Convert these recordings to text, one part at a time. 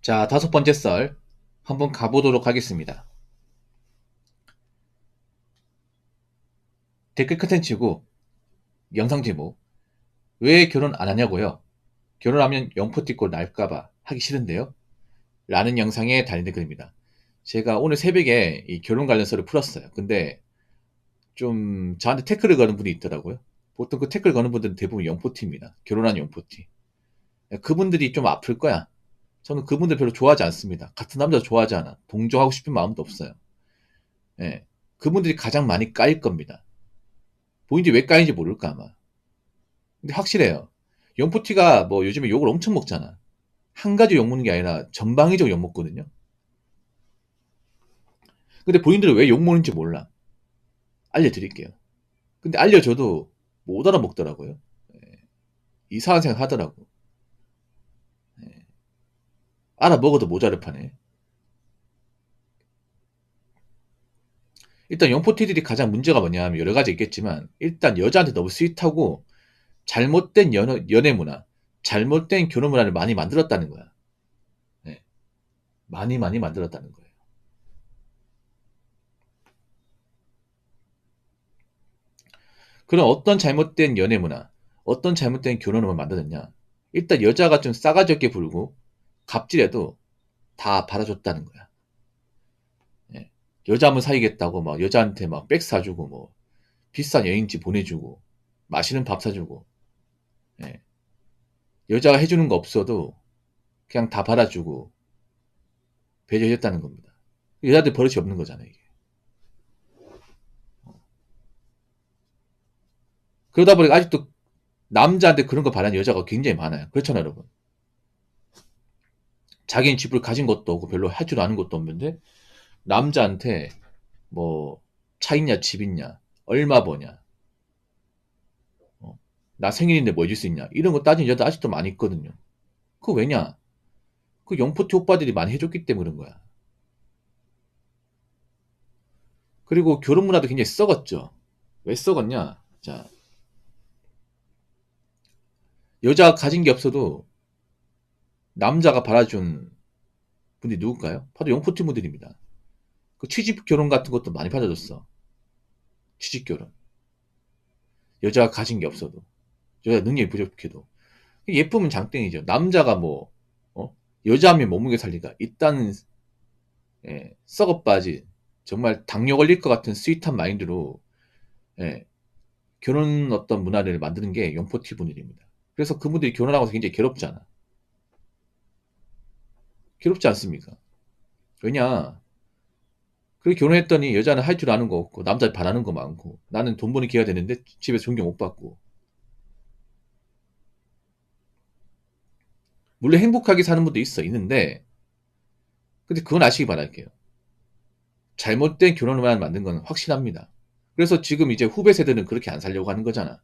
자, 다섯 번째 썰 한번 가보도록 하겠습니다. 댓글 컨텐츠고 영상 제목 왜 결혼 안 하냐고요? 결혼하면 영포티꼴 날까봐 하기 싫은데요? 라는 영상에 달린 댓글입니다. 제가 오늘 새벽에 이 결혼 관련 썰을 풀었어요. 근데 좀 저한테 태클을 거는 분이 있더라고요. 보통 그 태클 거는 분들은 대부분 영포티입니다. 결혼한 영포티. 그분들이 좀 아플 거야. 저는 그분들 별로 좋아하지 않습니다. 같은 남자 좋아하지 않아. 동조하고 싶은 마음도 없어요. 예. 그분들이 가장 많이 까일 겁니다. 본인들이 왜 까인지 모를까 아마. 근데 확실해요. 영포티가 뭐 요즘에 욕을 엄청 먹잖아. 한 가지 욕 먹는 게 아니라 전방위적으로 욕 먹거든요. 근데 본인들은 왜 욕 먹는지 몰라. 알려드릴게요. 근데 알려줘도 못 알아먹더라고요. 이상한 생각 하더라고. 알아먹어도 모자를 파네. 일단 영포티들이 가장 문제가 뭐냐 하면 여러 가지 있겠지만 일단 여자한테 너무 스윗하고 잘못된 연애 문화, 잘못된 결혼 문화를 많이 만들었다는 거야. 네, 많이 만들었다는 거예요. 그럼 어떤 잘못된 연애 문화, 어떤 잘못된 결혼을 만들었냐? 일단 여자가 좀 싸가지 없게 굴고 갑질해도 다 받아줬다는 거야. 예. 여자 한번 사귀겠다고 막 여자한테 막 백 사주고 뭐 비싼 여행지 보내주고 맛있는 밥 사주고 예. 여자가 해주는 거 없어도 그냥 다 받아주고 배려해줬다는 겁니다. 여자들 버릇이 없는 거잖아요. 이게. 그러다 보니까 아직도 남자한테 그런 거 바라는 여자가 굉장히 많아요. 그렇잖아요, 여러분. 자기는 집을 가진 것도 없고 별로 할 줄 아는 것도 없는데 남자한테 뭐 차 있냐 집 있냐 얼마 버냐 어, 나 생일인데 뭐 해줄 수 있냐 이런 거 따지는 여자 아직도 많이 있거든요. 그거 왜냐? 그 영포티 오빠들이 많이 해줬기 때문에 그런 거야. 그리고 결혼 문화도 굉장히 썩었죠. 왜 썩었냐? 자, 여자가 가진 게 없어도 남자가 받아준 분이 누굴까요? 바로 영포티 분들입니다. 그 취직 결혼 같은 것도 많이 받아줬어. 취직 결혼. 여자가 가진 게 없어도. 여자 능력이 부족해도. 예쁘면 장땡이죠. 남자가 뭐, 여자하면 몸무게 살리가 있다는, 예, 썩어빠진, 정말 당뇨 걸릴 것 같은 스윗한 마인드로, 예, 결혼 어떤 문화를 만드는 게 영포티 분들입니다. 그래서 그분들이 결혼하고서 굉장히 괴롭잖아. 괴롭지 않습니까? 왜냐, 그렇게 결혼했더니 여자는 할 줄 아는 거 없고, 남자 바라는 거 많고, 나는 돈 버는 기회가 되는데 집에서 존경 못 받고, 물론 행복하게 사는 분도 있는데, 근데 그건 아시기 바랄게요. 잘못된 결혼을 만든 건 확실합니다. 그래서 지금 이제 후배 세대는 그렇게 안 살려고 하는 거잖아.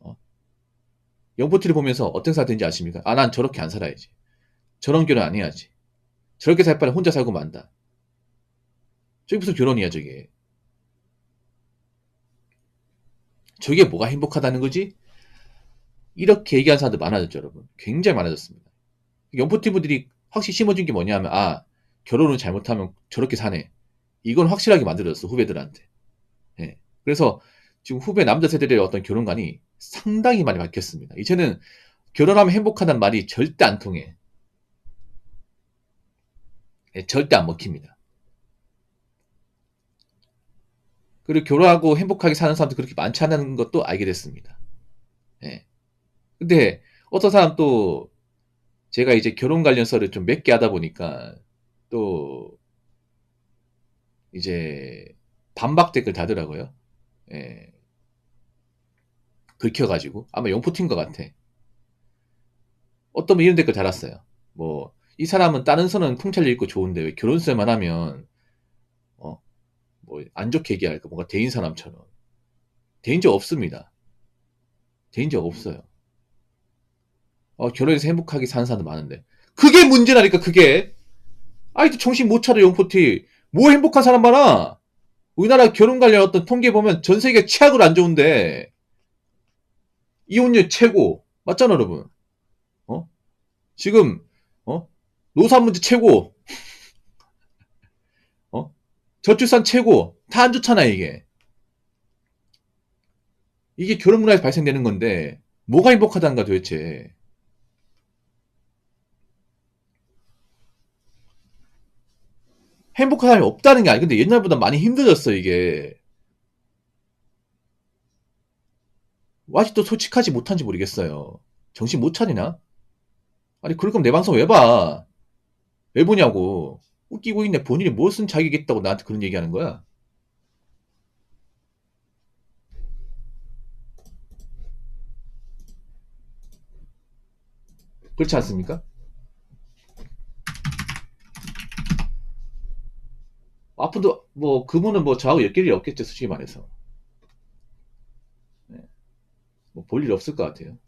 어? 영포티를 보면서 어떤 사람 되는지 아십니까? 아, 난 저렇게 안 살아야지. 저런 결혼 안 해야지. 저렇게 살 바에 혼자 살고 만다. 저게 무슨 결혼이야, 저게. 저게 뭐가 행복하다는 거지? 이렇게 얘기하는 사람들 많아졌죠, 여러분. 굉장히 많아졌습니다. 영포티 분들이 확실히 심어준 게 뭐냐 하면, 아, 결혼을 잘못하면 저렇게 사네. 이건 확실하게 만들어졌어, 후배들한테. 예. 그래서 지금 후배 남자 세대의 어떤 결혼관이 상당히 많이 바뀌었습니다. 이제는 결혼하면 행복하다는 말이 절대 안 통해. 예, 절대 안 먹힙니다. 그리고 결혼하고 행복하게 사는 사람도 그렇게 많지 않은 것도 알게 됐습니다. 예. 근데 어떤 사람 또 제가 이제 결혼 관련 썰을 좀 몇 개 하다 보니까 또 이제 반박 댓글 다더라고요. 예. 긁혀가지고 아마 영포티인 것 같아. 어떤 분 이런 댓글 달았어요. 뭐 이 사람은 다른 선은 통찰력 있고 좋은데 왜 결혼세만 하면 어, 뭐 안 좋게 얘기할까 뭔가 대인 사람처럼 대인 적 없습니다. 대인 적 없어요. 결혼해서 행복하게 사는 사람도 많은데 그게 문제라니까 그게. 아이도 정신 못 차려 영포티. 뭐 행복한 사람 많아. 우리나라 결혼 관련 어떤 통계 보면 전 세계 최악으로 안 좋은데 이혼율 최고 맞잖아 여러분. 어? 지금 어? 노사 문제 최고, 어? 저출산 최고. 다 안 좋잖아, 이게. 이게 결혼 문화에서 발생되는 건데, 뭐가 행복하다는가 도대체. 행복한 사람이 없다는 게 아니, 근데 옛날보다 많이 힘들어졌어, 이게. 아직도 솔직하지 못한지 모르겠어요. 정신 못 차리나? 아니, 그럴 거면 내 방송 왜 봐? 왜 보냐고. 웃기고 있네. 본인이 무슨 자격이 있다고 나한테 그런 얘기하는 거야? 그렇지 않습니까? 앞으로도 뭐 그분은 뭐 저하고 엮일 일이 없겠죠, 솔직히 말해서. 네. 뭐 볼 일 없을 것 같아요.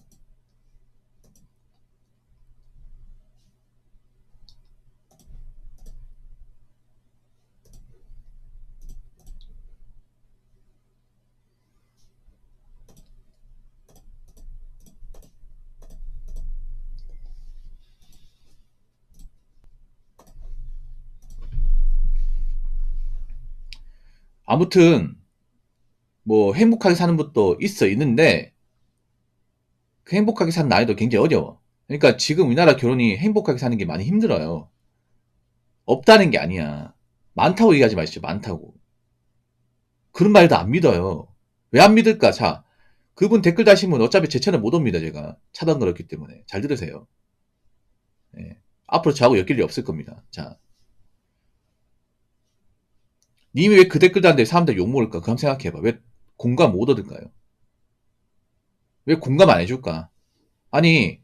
아무튼 뭐 행복하게 사는 것도 있는데 그 행복하게 사는 나이도 굉장히 어려워. 그러니까 지금 우리나라 결혼이 행복하게 사는 게 많이 힘들어요. 없다는 게 아니야. 많다고 얘기하지 마시죠. 많다고. 그런 말도 안 믿어요. 왜 안 믿을까? 자, 그분 댓글 다시면 어차피 제 채널 못 옵니다. 제가 차단 걸었기 때문에. 잘 들으세요. 예. 앞으로 저하고 엮일 일이 없을 겁니다. 자, 님이 왜 그 댓글 다는데 사람들 욕먹을까? 그럼 생각해봐. 왜 공감 못 얻을까요? 왜 공감 안 해줄까? 아니,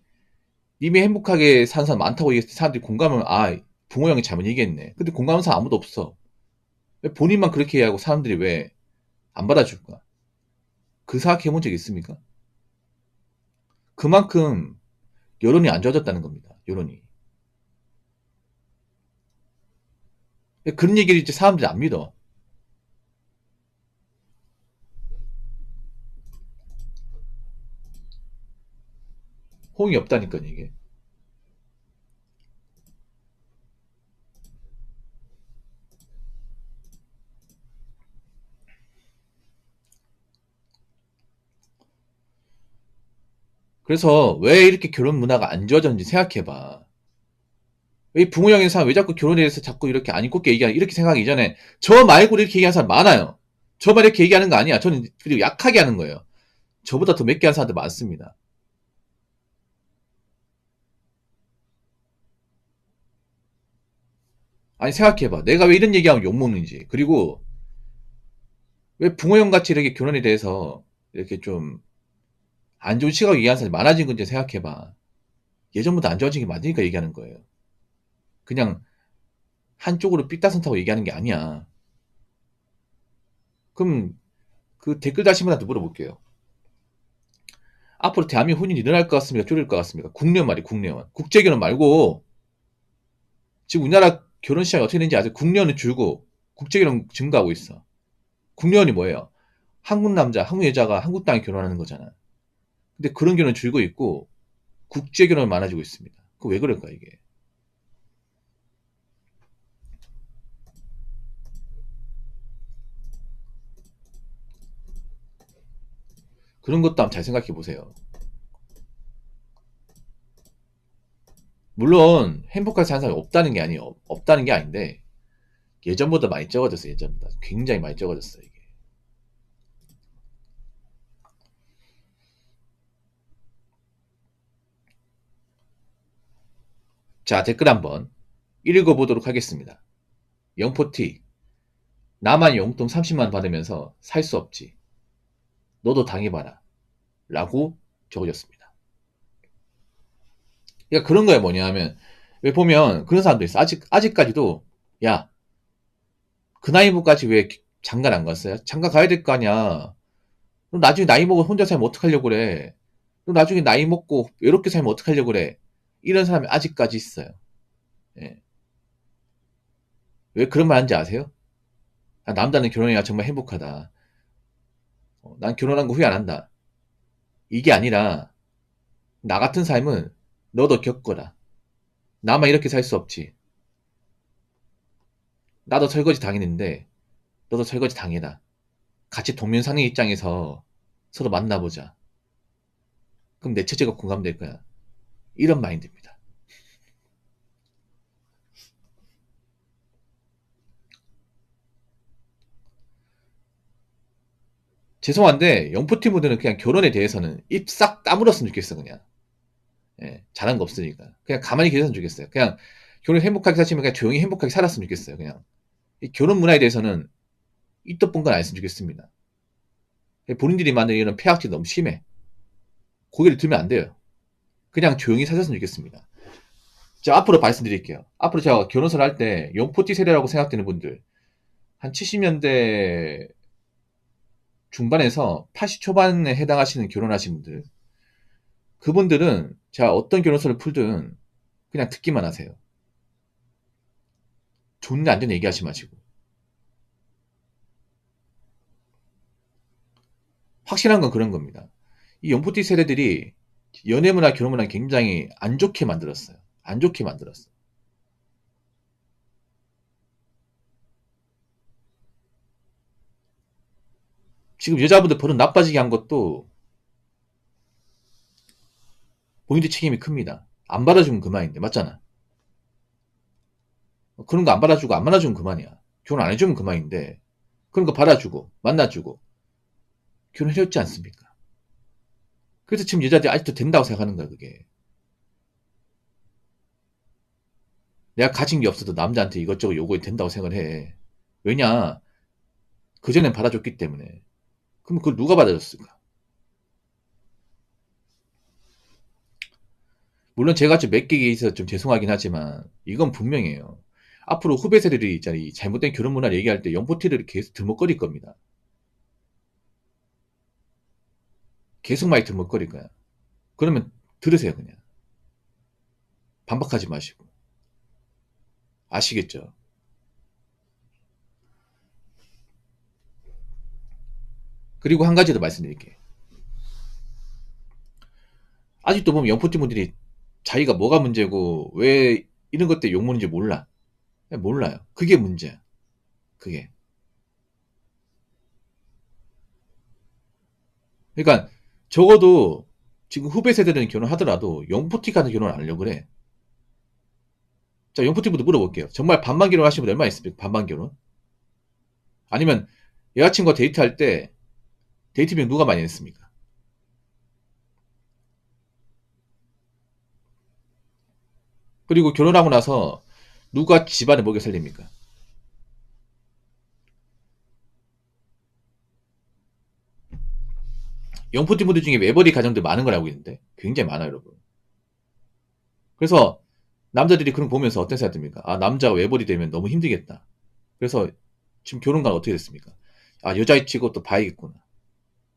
님이 행복하게 사는 사람 많다고 얘기했을 때 사람들이 공감을, 아, 부모 형이 잘못 얘기했네. 근데 공감하는 사람 아무도 없어. 왜 본인만 그렇게 얘기하고 사람들이 왜 안 받아줄까? 그 생각해 본 적 있습니까? 그만큼 여론이 안 좋아졌다는 겁니다. 여론이. 그런 얘기를 이제 사람들이 안 믿어. 호응이 없다니까, 이게. 그래서 왜 이렇게 결혼 문화가 안 좋아졌는지 생각해봐. 왜 부모 형인 사람 왜 자꾸 결혼에 대해서 자꾸 이렇게 안 이롭게 얘기하는, 이렇게 생각하기 이전에 저 말고 이렇게 얘기하는 사람 많아요. 저만 이렇게 얘기하는 거 아니야. 저는 그리고 약하게 하는 거예요. 저보다 더 맵게 하는 사람들 많습니다. 아니, 생각해봐. 내가 왜 이런 얘기하면 욕먹는지. 그리고 왜 부모형 같이 이렇게 결혼에 대해서 이렇게 좀 안 좋은 시각 얘기하는 사람이 많아진 건지 생각해봐. 예전보다 안 좋아진 게 맞으니까 얘기하는 거예요. 그냥 한쪽으로 삐따선타고 얘기하는 게 아니야. 그럼 그 댓글 다신 분한테 물어볼게요. 앞으로 대한민국 혼인이 늘어날 것 같습니까? 줄일 것 같습니까? 국내원 말이 국내원. 국제결혼 말고 지금 우리나라 결혼 시장이 어떻게 되는지 아세요? 국내원은 줄고 국제결혼 증가하고 있어. 국내원이 뭐예요? 한국 남자, 한국 여자가 한국 땅에 결혼하는 거잖아. 근데 그런 결혼은 줄고 있고 국제결혼이 많아지고 있습니다. 그 왜 그럴까 이게? 그런 것도 한번 잘 생각해 보세요. 물론 행복하게 사는 사람이 없다는 게 아니에요. 없다는 게 아닌데 예전보다 많이 적어졌어요. 예전보다 굉장히 많이 적어졌어요. 이게. 자, 댓글 한번 읽어보도록 하겠습니다. 영포티, 나만 용돈 30만 받으면서 살 수 없지. 너도 당해봐라. 라고 적어졌습니다. 그러니까 그런 거야 뭐냐 하면, 왜 보면 그런 사람도 있어. 아직까지도, 야, 그 나이부까지 왜 장가를 안 갔어요? 장가 가야 될 거 아니야. 그럼 나중에 나이 먹어 혼자 살면 어떡하려고 그래. 그럼 나중에 나이 먹고 외롭게 살면 어떡하려고 그래. 이런 사람이 아직까지 있어요. 예. 왜 그런 말 하는지 아세요? 아, 남자는 결혼해야 정말 행복하다. 난 결혼한 거 후회 안 한다. 이게 아니라 나 같은 삶은 너도 겪어라. 나만 이렇게 살 수 없지. 나도 설거지 당했는데 너도 설거지 당해라. 같이 동면상의 입장에서 서로 만나보자. 그럼 내 처지가 공감될 거야. 이런 마인드입니다. 죄송한데 영포티 분들은 그냥 결혼에 대해서는 입 싹 다물었으면 좋겠어. 그냥 잘한 거 없으니까 그냥 가만히 계셨으면 좋겠어요. 그냥 결혼 행복하게 사시면 그냥 조용히 행복하게 살았으면 좋겠어요. 그냥 이 결혼 문화에 대해서는 입도 뻥건 안 했으면 좋겠습니다. 본인들이 만든 이런 폐악질이 너무 심해. 고개를 들면 안 돼요. 그냥 조용히 사셨으면 좋겠습니다. 제가 앞으로 말씀드릴게요. 앞으로 제가 결혼을 할 때 영포티 세대라고 생각되는 분들 한 70년대 중반에서 80 초반에 해당하시는 결혼하신 분들 그분들은 제가 어떤 결혼서를 풀든 그냥 듣기만 하세요. 좋네 안 좋네 얘기하지 마시고 확실한 건 그런 겁니다. 이 영포티 세대들이 연애문화 결혼문화 굉장히 안 좋게 만들었어요. 안 좋게 만들었어요. 지금 여자분들 버릇 나빠지게 한 것도 본인들 책임이 큽니다. 안 받아주면 그만인데 맞잖아. 그런 거 안 받아주고 안 만나주면 그만이야. 결혼 안 해주면 그만인데 그런 거 받아주고 만나주고 결혼해줬지 않습니까? 그래서 지금 여자들이 아직도 된다고 생각하는 거야 그게. 내가 가진 게 없어도 남자한테 이것저것 요구해도 된다고 생각을 해. 왜냐 그전엔 받아줬기 때문에. 그럼 그걸 누가 받아줬을까? 물론 제가 좀 맺기게 있어서 좀 죄송하긴 하지만 이건 분명해요. 앞으로 후배 세대들이 있잖아요. 이 잘못된 결혼 문화를 얘기할 때 영포티를 계속 들먹거릴 겁니다. 계속 많이 들먹거릴 거야. 그러면 들으세요 그냥. 반박하지 마시고. 아시겠죠? 그리고 한 가지 더 말씀드릴게요. 아직도 보면 영포티 분들이 자기가 뭐가 문제고 왜 이런 것 때문에 욕먹는지 몰라. 몰라요. 그게 문제야. 그게. 그러니까 적어도 지금 후배 세대는 결혼하더라도 영포티 가는 결혼을 안 하려고 그래. 자, 영포티 분들 물어볼게요. 정말 반반 결혼 하신 분 얼마 있습니까? 반반 결혼? 아니면 여자친구와 데이트할 때 데이트 비용 누가 많이 냈습니까? 그리고 결혼하고 나서 누가 집안을 먹여 살립니까? 영포티 분들 중에 외벌이 가정들 많은 걸 알고 있는데 굉장히 많아요, 여러분. 그래서 남자들이 그런 거 보면서 어떤 생각 듭니까? 아, 남자가 외벌이 되면 너무 힘들겠다. 그래서 지금 결혼관 어떻게 됐습니까? 아, 여자 치고 또 봐야겠구나.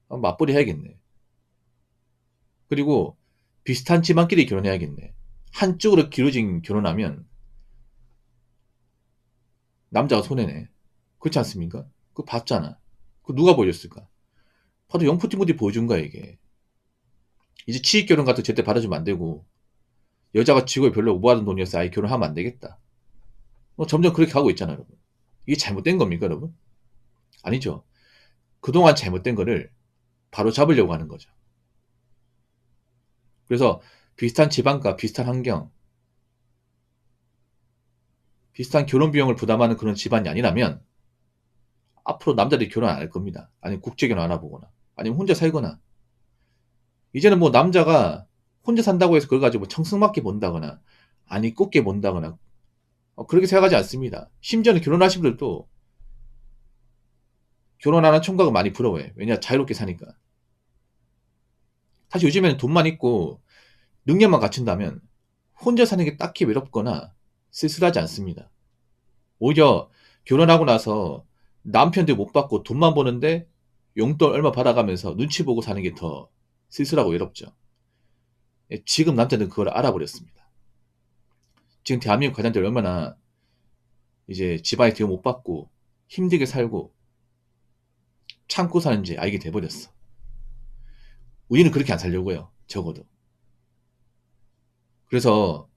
아, 맞벌이 해야겠네. 그리고 비슷한 집안끼리 결혼해야겠네. 한쪽으로 길어진 결혼하면 남자가 손해네. 그렇지 않습니까? 그거 봤잖아. 그 누가 보여줬을까? 봐도 영포티모디 보여준 거야, 이게. 이제 취익결혼 같은 거 제때 받아주면 안 되고, 여자가 직업이 별로 오버하는 돈이었어. 아예 결혼하면 안 되겠다. 점점 그렇게 가고 있잖아, 여러분. 이게 잘못된 겁니까, 여러분? 아니죠. 그동안 잘못된 거를 바로 잡으려고 하는 거죠. 그래서 비슷한 집안과 비슷한 환경, 비슷한 결혼 비용을 부담하는 그런 집안이 아니라면 앞으로 남자들이 결혼 안 할 겁니다. 아니면 국제결혼 알아보거나 아니면 혼자 살거나 이제는 뭐 남자가 혼자 산다고 해서 그걸 가지고 뭐 청승맞게 본다거나 아니 꼽게 본다거나 그렇게 생각하지 않습니다. 심지어는 결혼하신 분들도 결혼하는 총각을 많이 부러워해. 왜냐 자유롭게 사니까. 사실 요즘에는 돈만 있고 능력만 갖춘다면 혼자 사는 게 딱히 외롭거나 쓸쓸하지 않습니다. 오히려 결혼하고 나서 남편들 못 받고 돈만 버는데 용돈 얼마 받아가면서 눈치 보고 사는 게 더 쓸쓸하고 외롭죠. 예, 지금 남자들은 그걸 알아버렸습니다. 지금 대한민국 가장들 얼마나 이제 집안에 대우 못 받고 힘들게 살고 참고 사는지 알게 돼버렸어. 우리는 그렇게 안 살려고요. 적어도. 그래서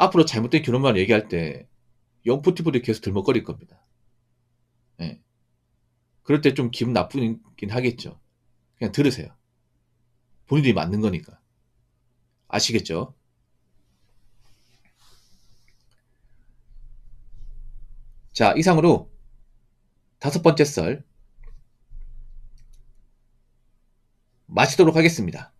앞으로 잘못된 결혼만 얘기할 때 영포티포들이 계속 들먹거릴 겁니다. 예. 그럴 때 좀 기분 나쁘긴 하겠죠. 그냥 들으세요. 본인들이 맞는 거니까. 아시겠죠? 자, 이상으로 5번째 썰 마치도록 하겠습니다.